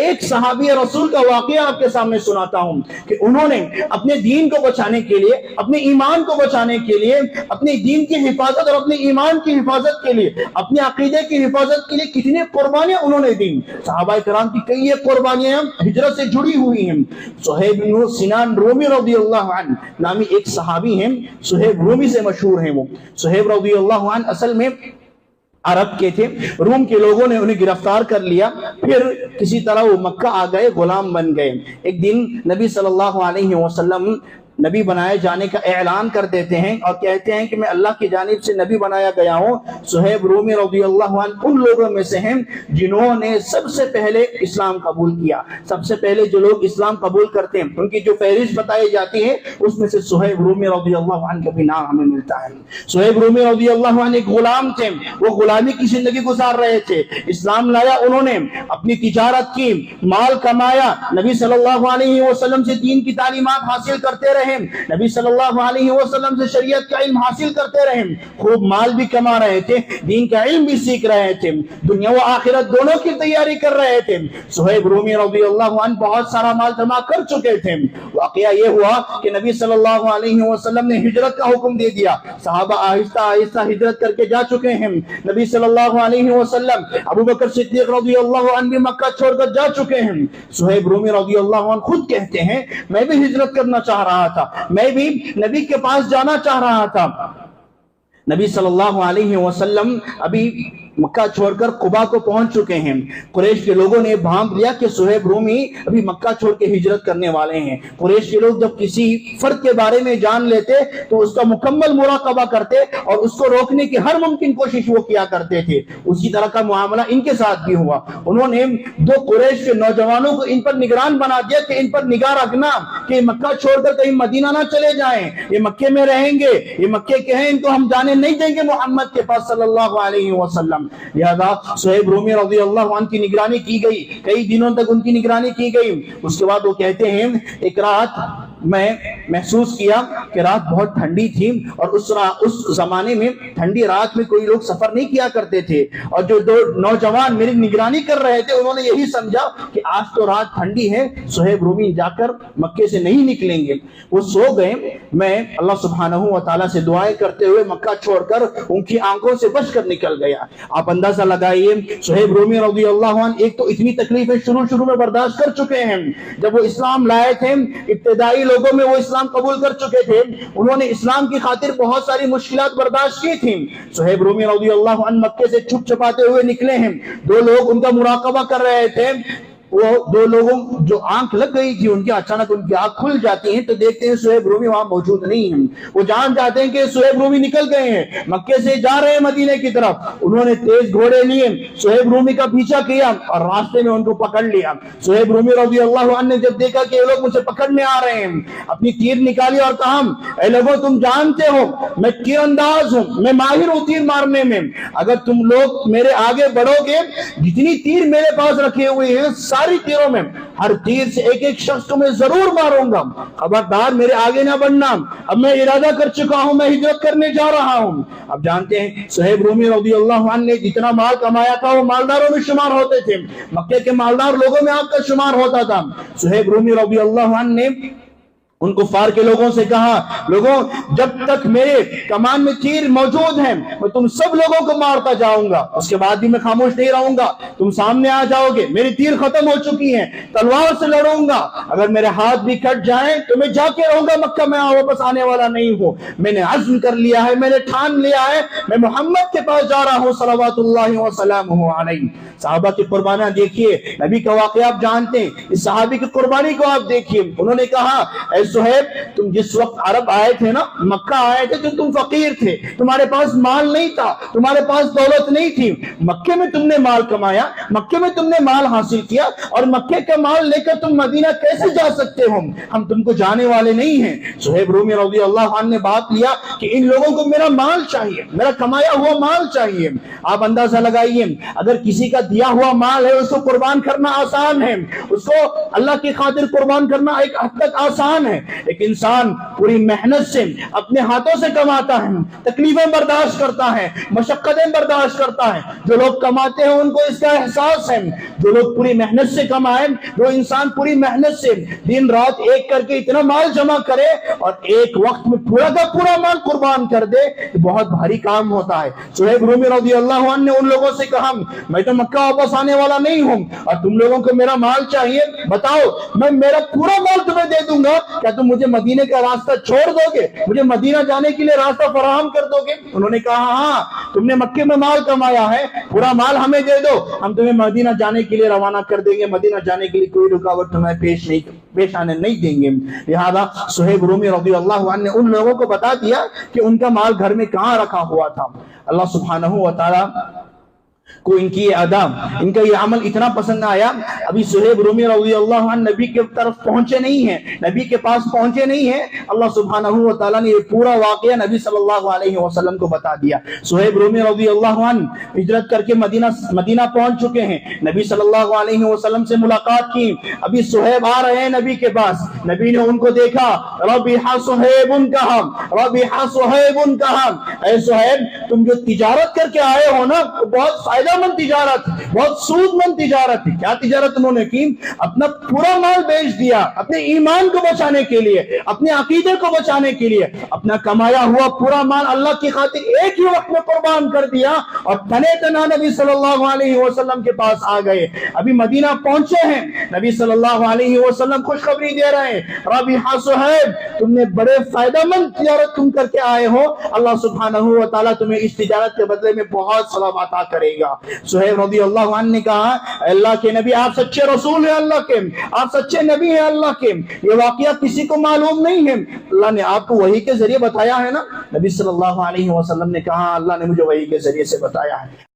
ایک صحابی رسول کا واقعہ آپ کے سامنے سناتا ہوں کہ انہوں نے اپنے دین کو بچانے کے لیے، اپنے ایمان کو بچانے کے لیے، اپنے دین کی حفاظت اور اپنے ایمان کی حفاظت کے لیے، اپنے عقیدے کی حفاظت کے لیے کتنی قربانیاں انہوں نے دی۔ صحابہ کرام کی کئی قربانیاں ہجرت سے جڑی ہوئی ہیں۔ صہیب بن سنان رومی رضی اللہ عنہ نامی ایک صحابی ہیں، صہیب رومی سے مشہور ہیں۔ وہ صہیب رضی اللہ عنہ اصل میں عرب کے تھے، روم کے لوگوں نے انہیں گرفتار کر لیا، پھر کسی طرح وہ مکہ آ گئے، غلام بن گئے۔ ایک دن نبی صلی اللہ علیہ وسلم نبی بنائے جانے کا اعلان کر دیتے ہیں اور کہتے ہیں کہ میں اللہ کی جانب سے نبی بنایا گیا ہوں۔ صہیب رومی رضی اللہ عنہ ان لوگوں میں سے ہیں جنہوں نے سب سے پہلے اسلام قبول کیا۔ سب سے پہلے جو لوگ اسلام قبول کرتے ہیں ان کی جو فہرست بتائی جاتی ہے اس میں سے صہیب رومی رضی اللہ عنہ کا بھی نام ہمیں ملتا ہے۔ صہیب رومی رضی اللہ عنہ ایک غلام تھے، وہ غلامی کی زندگی گزار رہے تھے۔ اسلام لایا انہوں نے، اپنی تجارت کی، مال کمایا، نبی صلی اللہ علیہ وسلم سے دین کی تعلیمات حاصل کرتے رہے، نبی صلی اللہ علیہ وسلم سے شریعت کا علم حاصل کرتے رہے، خوب مال بھی کما رہے تھے، دین کا علم بھی سیکھ رہے تھے، دنیا و آخرت دونوں کی تیاری کر رہے تھے۔ صہیب رومی رضی اللہ عنہ بہت سارا مال جمع کر چکے تھے۔ واقعہ یہ ہوا کہ نبی صلی اللہ علیہ وسلم نے ہجرت کا حکم دے دیا۔ صحابہ آہستہ آہستہ ہجرت کر کے جا چکے ہیں۔ نبی صلی اللہ علیہ وسلم، ابو بکر صدیق رضی اللہ عنہ بھی مکہ چھوڑ کر جا چکے ہیں۔ صہیب رومی رضی اللہ عنہ خود کہتے ہیں میں بھی ہجرت کرنا چاہ رہا تھا، میں بھی نبی کے پاس جانا چاہ رہا تھا۔ نبی صلی اللہ علیہ وسلم ابھی مکہ چھوڑ کر قبا کو پہنچ چکے ہیں۔ قریش کے لوگوں نے بھانپ لیا کہ صہیب رومی ابھی مکہ چھوڑ کے ہجرت کرنے والے ہیں۔ قریش کے لوگ جب کسی فرد کے بارے میں جان لیتے تو اس کا مکمل مراقبہ کرتے اور اس کو روکنے کی ہر ممکن کوشش وہ کیا کرتے تھے۔ اسی طرح کا معاملہ ان کے ساتھ بھی ہوا۔ انہوں نے دو قریش کے نوجوانوں کو ان پر نگران بنا دیا کہ ان پر نگاہ رکھنا کہ مکہ چھوڑ کر کہیں مدینہ نہ چلے جائیں، یہ مکے میں رہیں گے، یہ مکے کے ہیں، ان کو ہم جانے نہیں دیں گے محمد کے پاس صلی اللہ علیہ وسلم۔ لہذا صہیب رومی رضی اللہ عنہ کی نگرانی کی گئی، کئی دنوں تک ان کی نگرانی کی گئی۔ اس کے بعد وہ کہتے ہیں ایک رات میں محسوس کیا کہ رات بہت ٹھنڈی تھی اور اس زمانے میں ٹھنڈی رات میں کوئی لوگ سفر نہیں کیا کرتے تھے، اور جو دو نوجوان میری نگرانی کر رہے تھے انہوں نے یہی سمجھا کہ آج تو رات ٹھنڈی ہے، صہیب رومی جا کر مکے سے نہیں نکلیں گے۔ وہ سو گئے۔ میں اللہ سبحانہ و تعالیٰ سے دعائیں کرتے ہوئے مکہ چھوڑ کر ان کی آنکھوں سے بچ کر نکل گیا۔ آپ اندازہ لگائیے صہیب رومی رضی اللہ عنہ ایک تو اتنی تکلیفیں شروع میں برداشت کر چکے ہیں۔ جب وہ اسلام لائے تھے ابتدائی لوگوں میں وہ اسلام قبول کر چکے تھے، انہوں نے اسلام کی خاطر بہت ساری مشکلات برداشت کی تھیں۔ صہیب رومی رضی اللہ عنہ مکے سے چھپ چھپاتے ہوئے نکلے ہیں، دو لوگ ان کا مراقبہ کر رہے تھے۔ وہ دو لوگوں جو آنکھ لگ گئی تھی ان کی اچانک ان کی آنکھ کھل جاتی ہیں تو دیکھتے ہیں صہیب رومی وہاں موجود نہیں ہیں۔ وہ جان جاتے ہیں کہ صہیب رومی نکل گئے ہیں، مکے سے جا رہے ہیں مدینے کی طرف۔ انہوں نے تیز گھوڑے لیے، صہیب رومی کا پیچھا کیا اور راستے میں ان کو پکڑ لیا۔ صہیب رومی رضی اللہ عنہ نے جب دیکھا کہ یہ لوگ مجھے پکڑنے آ رہے ہیں، اپنی تیر نکالی اور کہا اے لوگوں تم جانتے ہو میں تیر انداز ہوں، میں ماہر ہوں تیر مارنے میں، اگر تم لوگ میرے آگے بڑھو گے جتنی تیر میرے پاس رکھے ہوئے ہیں ساری تیروں میں ہر تیر سے ایک ایک شخص کو میں ضرور ماروں گا، خبردار میرے آگے نہ بڑھنا، اب میں ارادہ کر چکا ہوں، میں ہجرت کرنے جا رہا ہوں۔ اب جانتے ہیں صہیب رومی رضی اللہ عنہ نے جتنا مال کمایا تھا وہ مالداروں میں شمار ہوتے تھے، مکے کے مالدار لوگوں میں آپ کا شمار ہوتا تھا۔ صہیب رومی رضی اللہ عنہ نے ان کفار کے لوگوں سے کہا لوگوں جب تک میرے کمان میں تیر موجود ہیں میں تم سب لوگوں کو مارتا جاؤں گا، اس کے بعد بھی میں خاموش نہیں رہوں گا، تم سامنے آ جاؤ گے، میری تیر ختم ہو چکی ہیں، تلوار سے لڑوں گا، اگر میرے ہاتھ بھی کٹ جائیں تو میں جا کے رہوں گا مکہ، میں واپس آنے والا نہیں ہوں، میں نے عزم کر لیا ہے، میں نے ٹھان لیا ہے، میں محمد کے پاس جا رہا ہوں صلوات اللہ وسلامہ علیہ۔ صحابہ کی قربانیاں دیکھیے، نبی کا واقعہ آپ جانتے ہیں، اس صحابی کی قربانی کو آپ دیکھیے۔ انہوں نے کہا اے صہیب تم جس وقت عرب آئے تھے نا، مکہ آئے تھے تو تم فقیر تھے، تمہارے پاس مال نہیں تھا، تمہارے پاس دولت نہیں تھی، مکے میں تم نے مال کمایا، مکے میں تم نے مال حاصل کیا، اور مکے کا مال لے کر تم مدینہ کیسے جا سکتے ہو؟ ہم تم کو جانے والے نہیں ہیں۔ صہیب رومی رضی اللہ عنہ نے بات لیا کہ ان لوگوں کو میرا مال چاہیے، میرا کمایا ہوا مال چاہیے۔ آپ اندازہ لگائیے اگر کسی کا دیا ہوا مال ہے اس کو قربان کرنا آسان ہے، اس کو اللہ کی خاطر قربان کرنا ایک حد تک آسان ہے، ہیں. ایک انسان پوری محنت سے اپنے ہاتھوں سے کماتا ہے, تکلیفیں برداشت کرتا ہے, مشقتیں برداشت کرتا ہے. جو لوگ کماتے ہیں ان کو اس کا احساس ہے. جو لوگ پوری محنت سے کمائیں, جو انسان پوری محنت سے دن رات ایک کر کے اتنا مال جمع کرے اور ایک وقت میں پورا کا پورا مال قربان کر دے, یہ بہت بھاری کام ہوتا ہے. صہیب رومی رضی اللہ عنہ نے ان لوگوں سے کہا, میں تو مکہ واپس آنے والا نہیں ہوں اور تم لوگوں کو میرا مال چاہیے, بتاؤ میں میرا پورا مال تمہیں دے دوں گا, کیا تم مجھے مدینے کا راستہ چھوڑ دو گے, مجھے مدینہ جانے کے لیے راستہ فراہم کر دو گے؟ انہوں نے کہا ہاں, تم نے مکے میں مال کمایا ہے, پورا مال ہمیں دے دو, ہم تمہیں مدینہ جانے کے لیے روانہ کر دیں گے, مدینہ جانے کے لیے کوئی رکاوٹ تمہیں پیش آنے نہیں دیں گے. لہذا صہیب رومی رضی اللہ عنہ نے ان لوگوں کو بتا دیا کہ ان کا مال گھر میں کہاں رکھا ہوا تھا. اللہ سبحانہ و تعالی کو ان کی ادا, ان کا یہ عمل اتنا پسند آیا. ابھی صہیب رومی رضی اللہ عنہ نبی کے طرف پہنچے نہیں ہیں, نبی کے پاس پہنچے نہیں ہیں. اللہ سبحانہ و تعالیٰ نے یہ پورا واقعہ نبی صلی اللہ علیہ وسلم کو بتا دیا. صہیب رومی رضی اللہ عنہ ہجرت کر کے مدینہ پہنچ چکے ہیں, نبی صلی اللہ علیہ وسلم سے ملاقات کی. ابھی صہیب آ رہے ہیں نبی کے پاس, نبی نے ان کو دیکھا, ربح صہیب کہا, ربح صہیب کہا, اے صہیب تم جو تجارت کر کے آئے ہو نا, بہت فائدہ مند تجارت, بہت سود مند تجارت ہے. کیا تجارت انہوں نے کی؟ اپنا پورا مال بیچ دیا, اپنے ایمان کو بچانے کے لیے, اپنے عقیدے کو بچانے کے لیے, اپنا کمایا ہوا پورا مال اللہ کی خاطر ایک ہی وقت میں قربان کر دیا اور تنے تنا نبی صلی اللہ علیہ وسلم کے پاس آ گئے. ابھی مدینہ پہنچے ہیں, نبی صلی اللہ علیہ وسلم خوشخبری دے رہے ہیں, ربح صہیب تم نے بڑے فائدہ مند تجارت تم کر کے آئے ہو, اللہ سبحانہ و تعالیٰ تمہیں اس تجارت کے بدلے میں بہت ثواب عطا کرے گا. صہیب رضی اللہ عنہ نے کہا, اللہ کے نبی آپ سچے رسول ہیں اللہ کے, آپ سچے نبی ہیں اللہ کے, یہ واقعہ کسی کو معلوم نہیں ہے, اللہ نے آپ کو وحی کے ذریعے بتایا ہے نا؟ نبی صلی اللہ علیہ وسلم نے کہا اللہ نے مجھے وحی کے ذریعے سے بتایا ہے.